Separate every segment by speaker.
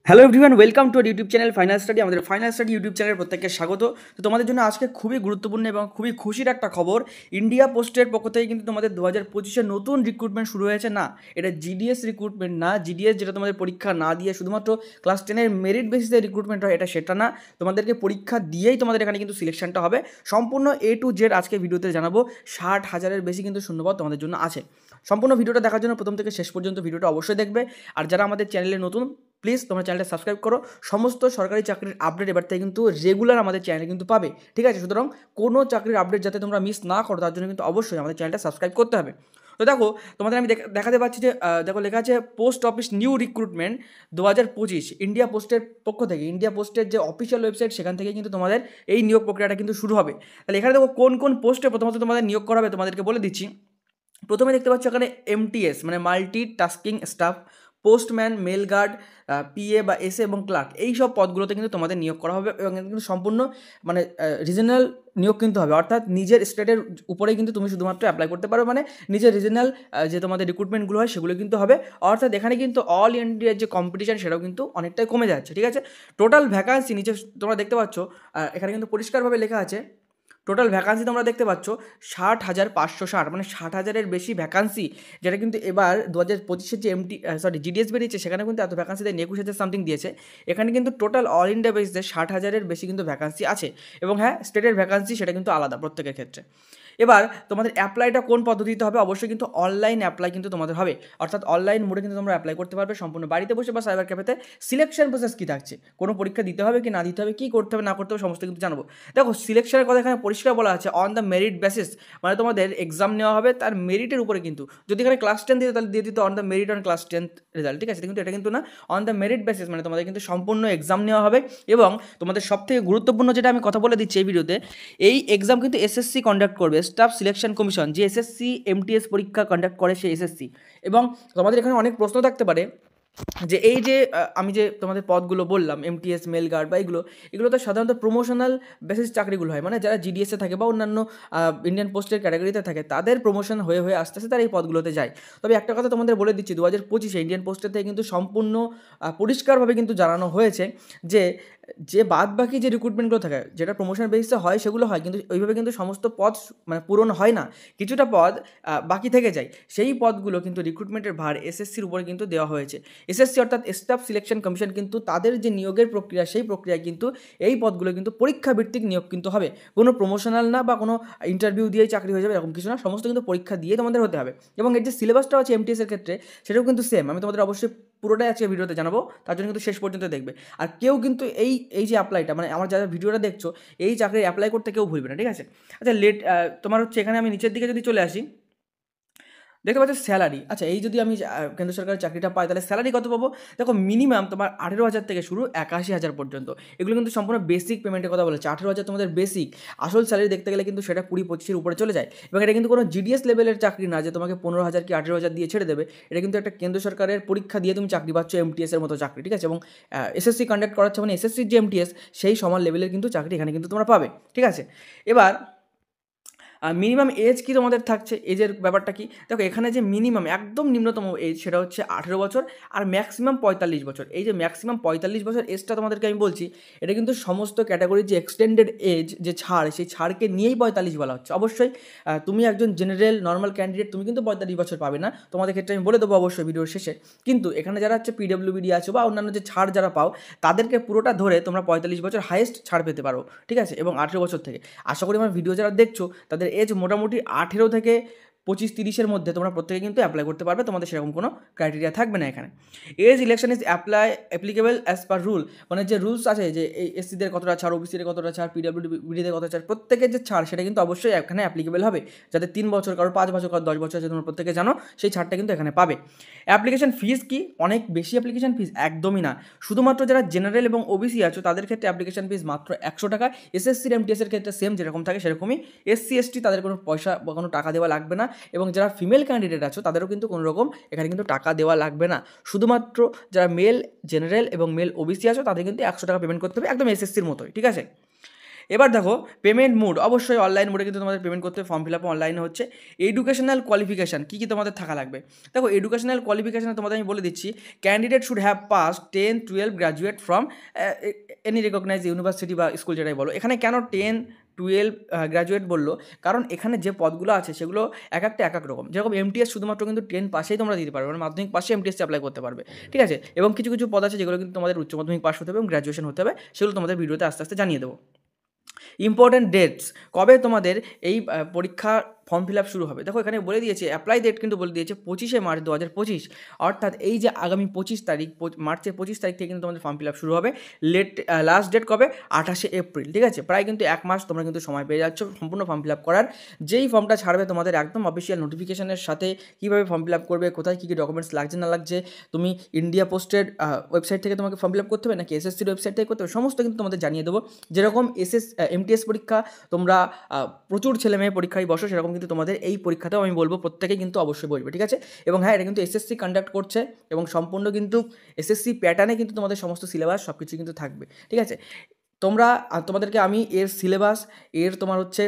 Speaker 1: Hello everyone, welcome to YouTube channel final study. আমাদের final study YouTube চ্যানেলের প্রত্যেককে স্বাগত। তো তোমাদের জন্য আজকে খুবই গুরুত্বপূর্ণ এবং খুবই খুশির একটা খবর। ইন্ডিয়া পোস্টের পক্ষ থেকে কিন্তু তোমাদের 2025-এর নতুন রিক্রুটমেন্ট শুরু হয়েছে। না, এটা জিডিএস রিক্রুটমেন্ট না। জিডিএস যেটা তোমাদের পরীক্ষা না দিয়ে শুধুমাত্র ক্লাস 10-এর মেরিট বেসিসে রিক্রুটমেন্ট হয়, এটা সেটা না। তোমাদেরকে পরীক্ষা দিয়েই তোমাদের এখানে কিন্তু সিলেকশনটা হবে। সম্পূর্ণ A to Z আজকে ভিডিওতে জানাবো। 60,000-এর বেশি কিন্তু শূন্যপদ তোমাদের জন্য আছে। সম্পূর্ণ ভিডিওটা দেখার জন্য প্রথম থেকে শেষ পর্যন্ত ভিডিওটা অবশ্যই দেখবে। আর যারা আমাদের চ্যানেলে নতুন, প্লিজ তোমরা চ্যানেলটা সাবস্ক্রাইব করো। সমস্ত সরকারি চাকরির আপডেট এবার থেকে কিন্তু রেগুলার আমাদের চ্যানেলে কিন্তু পাবে, ঠিক আছে? সুতরাং কোনো চাকরির আপডেট যাতে তোমরা মিস না করো তার জন্য কিন্তু অবশ্যই আমাদের চ্যানেলটা সাবস্ক্রাইব করতে হবে। তো দেখো, তোমাদের আমি দেখাতে পাচ্ছি যে দেখো লেখা আছে post office new recruitment 2025 India পোস্টের পক্ষ থেকে। ইন্ডিয়া পোস্টের যে অফিসিয়াল ওয়েবসাইট, সেখান থেকে কিন্তু তোমাদের এই নিয়োগ প্রক্রিয়াটা কিন্তু শুরু হবে। তাহলে এখানে দেখো কোন কোন পোস্টে প্রথমত তোমাদের নিয়োগ করা হবে তোমাদেরকে বলে দিচ্ছি। প্রথমে দেখতে পাচ্ছ এখানে MTS মানে multi tasking staff, postman, mail guard, PA বা এসএ এবং ক্লার্ক, এই সব পদগুলোতে কিন্তু তোমাদের নিয়োগ করা হবে এবং কিন্তু সম্পূর্ণ মানে রিজনাল নিয়োগ কিন্তু হবে। অর্থাৎ নিজের স্টেটের উপরেই কিন্তু তুমি শুধুমাত্র অ্যাপ্লাই করতে পারো, মানে নিজের রিজনাল যে তোমাদের রিক্রুটমেন্টগুলো হয় সেগুলো কিন্তু হবে। অর্থাৎ এখানে কিন্তু অল ইন্ডিয়ার যে কম্পিটিশন সেটাও কিন্তু অনেকটাই কমে যাচ্ছে, ঠিক আছে? টোটাল ভ্যাকান্সি নিচে তোমরা দেখতে পাচ্ছ, এখানে কিন্তু পরিষ্কারভাবে লেখা আছে। টোটাল ভ্যাকান্সি তোমরা দেখতে পাচ্ছ 60,560, মানে 60,000-এর বেশি ভ্যাকান্সি, যেটা কিন্তু এবার 2025-এর যে জিডিএস বেরিয়েছে সেখানে কিন্তু এত ভ্যাকান্সি দেয় 21,000 সামথিং দিয়েছে। এখানে কিন্তু টোটাল অল ইন্ডিয়া বেসিসে 60,000-এর বেশি কিন্তু ভ্যাকান্সি আছে। এবং হ্যাঁ, স্টেটের ভ্যাকান্সি সেটা কিন্তু আলাদা প্রত্যেকের ক্ষেত্রে। এবার তোমাদের অ্যাপ্লাইটা কোন পদ্ধতিতে হবে? অবশ্যই কিন্তু অনলাইন অ্যাপ্লাই কিন্তু তোমাদের হবে। অর্থাৎ অনলাইন মোডে কিন্তু তোমরা অ্যাপ্লাই করতে পারবে সম্পূর্ণ বাড়িতে বসে বা সাইবার ক্যাফেতে। সিলেকশন প্রসেস কী থাকছে, কোনো পরীক্ষা দিতে হবে কি না দিতে হবে, কী করতে হবে না করতে হবে, সমস্ত কিন্তু জানবো। দেখো, সিলেকশনের কথা এখানে পরিষ্কার বলা আছে অন দ্য মেরিট বেসিস, মানে তোমাদের এক্সাম নেওয়া হবে তার মেরিটের উপরে কিন্তু। যদি এখানে ক্লাস 10 দিতে তাহলে দিয়ে দিত on the merit on class 10 result, ঠিক আছে? কিন্তু এটা কিন্তু না, অন দ্য মেরিট বেসিস, মানে তোমাদের কিন্তু সম্পূর্ণ এক্সাম নেওয়া হবে। এবং তোমাদের সবথেকে গুরুত্বপূর্ণ যেটা আমি কথা বলে দিচ্ছি এই ভিডিওতে, এই এক্সাম কিন্তু এসএসসি কন্ডাক্ট করবে, স্টাফ সিলেকশন কমিশন, যে এসএসসি MTS পরীক্ষা কন্ডাক্ট করে সেই এসএসসি। এবং তোমাদের এখানে অনেক প্রশ্ন থাকতে পারে যে এই যে আমি যে তোমাদের পদগুলো বললাম, MTS, মেল গার্ড বা এগুলো তো সাধারণত প্রমোশনাল বেসিস চাকরিগুলো হয়, মানে যারা জিডিএসে থাকে বা অন্যান্য ইন্ডিয়ান পোস্টের ক্যাটাগরিতে থাকে তাদের প্রমোশন হয়ে হয়ে আস্তে আস্তে তারা এই পদগুলোতে যায়। তবে একটা কথা তোমাদের বলে দিচ্ছি, 2025-এ ইন্ডিয়ান পোস্টের থেকে কিন্তু সম্পূর্ণ পরিষ্কারভাবে কিন্তু জানানো হয়েছে যে বাদ বাকি যে রিক্রুটমেন্টগুলো থাকে, যেটা প্রমোশন বেসিসে হয় সেগুলো হয়, কিন্তু ওইভাবে কিন্তু সমস্ত পদ মানে পূরণ হয় না, কিছুটা পদ বাকি থেকে যায়। সেই পদগুলো কিন্তু রিক্রুটমেন্টের ভার এসএসসির উপরে কিন্তু দেওয়া হয়েছে। এসএসসি অর্থাৎ স্টাফ সিলেকশন কমিশন কিন্তু তাদের যে নিয়োগের প্রক্রিয়া, সেই প্রক্রিয়ায় কিন্তু এই পদগুলো কিন্তু পরীক্ষা ভিত্তিক নিয়োগ কিন্তু হবে। কোনো প্রমোশনাল না বা কোনো ইন্টারভিউ দিয়েই চাকরি হয়ে যাবে এরকম কিছু না, সমস্ত কিন্তু পরীক্ষা দিয়ে তোমাদের হতে হবে। এবং এর যে সিলেবাসটা আছে MTS এর ক্ষেত্রে সেটাও কিন্তু সেম। আমি তোমাদের অবশ্যই পুরোটাই আজকে ভিডিওতে জানাবো, তার জন্য কিন্তু শেষ পর্যন্ত দেখবে। আর কেউ কিন্তু এই যে অ্যাপ্লাইটা, মানে আমার যারা ভিডিওটা দেখছো, এই চাকরি অ্যাপ্লাই করতে কেউ ভুলবে না, ঠিক আছে? আচ্ছা, তোমার হচ্ছে এখানে আমি নিচের দিকে যদি চলে আসি, দেখতে পাচ্ছ স্যালারি। আচ্ছা, এই যদি আমি কেন্দ্র সরকারের চাকরিটা পাই তাহলে স্যালারি কত পাবো? দেখো, মিনিমাম তোমার 18,000 থেকে শুরু 81,000 পর্যন্ত। এগুলো কিন্তু সম্পূর্ণ বেসিক পেমেন্টের কথা বলেছে। 18,000 তোমাদের বেসিক, আসল স্যালারি দেখতে গেলে কিন্তু সেটা 20-25-এর উপরে চলে যায়। এবং এটা কিন্তু কোনো জিডিএস লেভেলের চাকরি না যে তোমাকে 15,000 কি 18,000 দিয়ে ছেড়ে দেবে। এটা কিন্তু একটা কেন্দ্র সরকারের পরীক্ষা দিয়ে তুমি চাকরি পাচ্ছ, MTS এর মতো চাকরি, ঠিক আছে? এবং এসএসসি কন্ডাক্ট করাচ্ছে, মানে এসএসসির যে MTS সেই সমান লেভেলের কিন্তু চাকরি এখানে কিন্তু তোমরা পাবে, ঠিক আছে? এবার মিনিমাম এজ কি তোমাদের থাকছে, এজের ব্যাপারটা কি? দেখো, এখানে যে মিনিমাম একদম নিম্নতম এজ সেটা হচ্ছে 18 বছর, আর ম্যাক্সিমাম 45 বছর। এই যে ম্যাক্সিমাম 45 বছর এজটা তোমাদেরকে আমি বলছি, এটা কিন্তু সমস্ত ক্যাটাগরির যে এক্সটেন্ডেড এজ যে ছাড়, সেই ছাড়কে নিয়েই 45 বলা হচ্ছে। অবশ্যই তুমি একজন জেনারেল নর্মাল ক্যান্ডিডেট, তুমি কিন্তু 45 বছর পাবে না, তোমাদের ক্ষেত্রে আমি বলে দেবো অবশ্যই ভিডিওর শেষে। কিন্তু এখানে যারা হচ্ছে PWBD আছো বা অন্যান্য যে ছাড় যারা পাও, তাদেরকে পুরোটা ধরে তোমরা 45 বছর হাইয়েস্ট ছাড় পেতে পারো, ঠিক আছে? এবং 18 বছর থেকে। আশা করি আমার ভিডিও যারা দেখছো তাদের এজ মোটামুটি 18 থেকে 25-30-এর মধ্যে তোমরা প্রত্যেকে কিন্তু অ্যাপ্লাই করতে পারবে, তোমাদের সেরকম কোনো ক্রাইটেরিয়া থাকবে না এখানে। Age election is applicable as per rule, মানে যে রুলস আছে যে এই এসসিদের কতটা ছাড়, ওবিসিদের কতটা ছাড়, PWBDদের কত ছাড়, প্রত্যেকের যে ছাড় সেটা কিন্তু অবশ্যই এখানে অ্যাপ্লিকেবল হবে। যাদের 3 বছর, কারো 5 বছর, কারো 10 বছর আছে, তোমরা প্রত্যেকে জানো, সেই ছাড়টা কিন্তু এখানে পাবে। অ্যাপ্লিকেশন ফিস কি? অনেক বেশি অ্যাপ্লিকেশন ফিস? একদমই না। শুধুমাত্র যারা জেনারেল এবং ওবিসি আছো তাদের ক্ষেত্রে অ্যাপ্লিকেশন ফিস মাত্র 100 টাকা। এসএসসির MTS-এর ক্ষেত্রে সেম যেরকম থাকে সেরকমই। SC ST তাদের কোনো পয়সা বা কোনো টাকা দেওয়া লাগবে না। এবং যারা ফিমেল ক্যান্ডিডেট আছো তাদেরও কিন্তু কোনো রকম এখানে কিন্তু টাকা দেওয়া লাগবে না। শুধুমাত্র যারা মেল জেনারেল এবং মেল ওবিসি আছো তাদের কিন্তু 100 টাকা পেমেন্ট করতে হবে, একদম SSC-র মতোই, ঠিক আছে? এবার দেখো পেমেন্ট মোড, অবশ্যই অনলাইন মোডে কিন্তু তোমাদের পেমেন্ট করতে হবে, ফর্ম ফিল আপ অনলাইনে হচ্ছে। এডুকেশনাল কোয়ালিফিকেশান কী কী তোমাদের থাকা লাগবে, দেখো এডুকেশনাল কোয়ালিফিকেশানে তোমাদের আমি বলে দিচ্ছি, candidate should have pass 10, 12 graduate from any recognise university বা স্কুল যেটাই বলো। এখানে কেন 10, 12 গ্র্যাজুয়েট বললো, কারণ এখানে যে পদগুলো আছে সেগুলো এক একটা এক এক রকম। যেরকম এমটিএস শুধুমাত্র কিন্তু 10 পাশেই তোমরা দিতে পারবে, মানে মাধ্যমিক পাশে এমটিএসে অ্যাপ্লাই করতে পারবে, ঠিক আছে। এবং কিছু কিছু পদ আছে যেগুলো কিন্তু তোমাদের উচ্চ মাধ্যমিক পাশ হতে হবে এবং গ্র্যাজুয়েশন হতে হবে, সেগুলো তোমাদের ভিডিওতে আস্তে আস্তে জানিয়ে দেবো। ইম্পর্ট্যান্ট ডেটস, কবে তোমাদের এই পরীক্ষা ফর্ম ফিল আপ শুরু হবে, দেখো এখানে বলে দিয়েছে অ্যাপ্লাই ডেট কিন্তু বলে দিয়েছে 25শে মার্চ 2025, অর্থাৎ এই যে আগামী 25 তারিখ, মার্চের 25 তারিখ থেকে কিন্তু তোমাদের ফর্ম ফিল আপ শুরু হবে। লাস্ট ডেট কবে, 28শে এপ্রিল, ঠিক আছে। প্রায় কিন্তু 1 মাস তোমরা কিন্তু সময় পেয়ে যাচ্ছ সম্পূর্ণ ফর্ম ফিল আপ করার। যেই ফর্মটা ছাড়বে তোমাদের একদম অফিসিয়াল নোটিফিকেশনের সাথে, কীভাবে ফর্ম ফিল আপ করবে, কোথায় কী কী ডকুমেন্টস লাগছে না লাগছে, তুমি ইন্ডিয়া পোস্টের ওয়েবসাইট থেকে তোমাকে ফর্ম ফিল আপ করতে হবে নাকি এসএসসির ওয়েবসাইট থেকে করতে হবে, সমস্ত কিন্তু তোমাদের জানিয়ে দেবো। যেরকম এমটিএস পরীক্ষা তোমরা প্রচুর ছেলে মেয়ে পরীক্ষায় বসো, সেরকম কিন্তু তোমাদের এই পরীক্ষাতেও আমি বলবো প্রত্যেকেই কিন্তু অবশ্যই বসবে, ঠিক আছে। এবং হ্যাঁ, এটা কিন্তু এসএসসি কন্ডাক্ট করছে এবং সম্পূর্ণ কিন্তু এসএসসি প্যাটার্নে কিন্তু তোমাদের সমস্ত সিলেবাস সব কিছু কিন্তু থাকবে, ঠিক আছে। তোমাদেরকে আমি এর সিলেবাস, এর তোমার হচ্ছে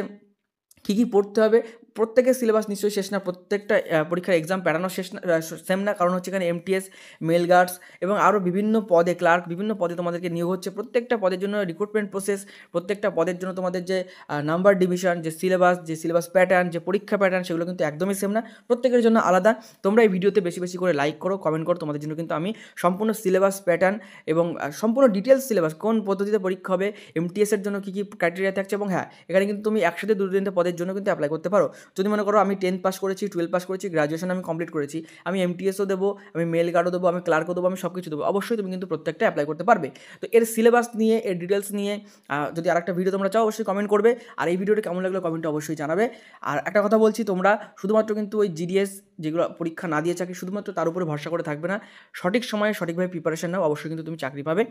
Speaker 1: কী কী পড়তে হবে, প্রত্যেকের সিলেবাস নিশ্চয়ই শেষ না, প্রত্যেকটা পরীক্ষার এক্সাম প্যাটার্নও শেষ না, সেম না, কারণ হচ্ছে এখানে এমটিএস, মেল গার্ডস এবং আরও বিভিন্ন পদে ক্লার্ক, বিভিন্ন পদে তোমাদেরকে নিয়োগ হচ্ছে। প্রত্যেকটা পদের জন্য রিক্রুটমেন্ট প্রসেস, প্রত্যেকটা পদের জন্য তোমাদের যে নাম্বার ডিভিশন, যে সিলেবাস প্যাটার্ন, যে পরীক্ষা প্যাটার্ন, সেগুলো কিন্তু একদমই সেম না, প্রত্যেকের জন্য আলাদা। তোমরা এই ভিডিওতে বেশি বেশি করে লাইক করো, কমেন্ট করো, তোমাদের জন্য কিন্তু আমি সম্পূর্ণ সিলেবাস প্যাটার্ন এবং সম্পূর্ণ ডিটেলস সিলেবাস, কোন পদ্ধতিতে পরীক্ষা হবে, এমটিএসের জন্য কী কী ক্রাইটেরিয়া থাকছে, এবং হ্যাঁ, এখানে কিন্তু তুমি একসাথে 2-3টে পদের জন্য কিন্তু অ্যাপ্লাই করতে পারো। যদি মনে করো আমি 10 পাস করেছি, 12 পাস করেছি, গ্র্যাজুয়েশন আমি কমপ্লিট করেছি, আমি এমটিএসও দেবো, আমি মেল গার্ডও দেবো, আমি ক্লার্কও দেবো, আমি সব কিছু দেবো, অবশ্যই তুমি কিন্তু প্রত্যেকটা অ্যাপ্লাই করতে পারবে। তো এর সিলেবাস নিয়ে, এর ডিটেলস নিয়ে যদি আরেকটা ভিডিও তোমরা চাও অবশ্যই কমেন্ট করবে, আর এই ভিডিওটা কেমন লাগলো কমেন্টে অবশ্যই জানাবে। আর একটা কথা বলছি, তোমরা শুধুমাত্র কিন্তু ওই জিডিএস যেগুলো পরীক্ষা না দিয়ে চাকরি, শুধুমাত্র তার উপরে ভরসা করে থাকবে না, সঠিক সময়ে সঠিকভাবে প্রিপারেশন নাও, অবশ্যই কিন্তু তুমি চাকরি পাবে।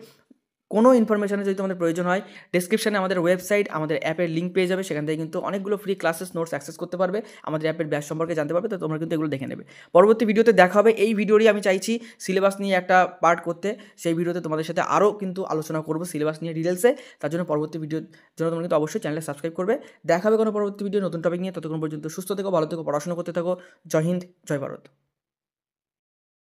Speaker 1: কোনো ইনফরমেশানে যদি তোমাদের প্রয়োজন হয়, ডেসক্রিপশানে আমাদের ওয়েবসাইট, আমাদের অ্যাপের লিঙ্ক পেয়ে যাবে, সেখান থেকে কিন্তু অনেকগুলো ফ্রি ক্লাসেস, নোটস অ্যাক্সেস করতে পারবে, আমাদের অ্যাপের ব্যাচ সম্পর্কে জানতে পারবে, তো তোমরা কিন্তু এগুলো দেখে নেবে। পরবর্তী ভিডিওতে দেখা হবে। এই ভিডিওরই আমি চাইছি সিলেবাস নিয়ে একটা পার্ট করতে, সেই ভিডিওতে তোমাদের সাথে আরও কিন্তু আলোচনা করবো সিলেবাস নিয়ে ডিটেলসে। তার জন্য পরবর্তী ভিডিওর জন্য তোমরা কিন্তু অবশ্যই চ্যানেলে সাবস্ক্রাইব করবে। দেখা হবে কোনো পরবর্তী ভিডিও নতুন টপিক নিয়ে, ততক্ষণ পর্যন্ত সুস্থ থেকো, ভালো থেকো, পড়াশোনা করতে থাকো। জয় হিন্দ, জয় ভারত।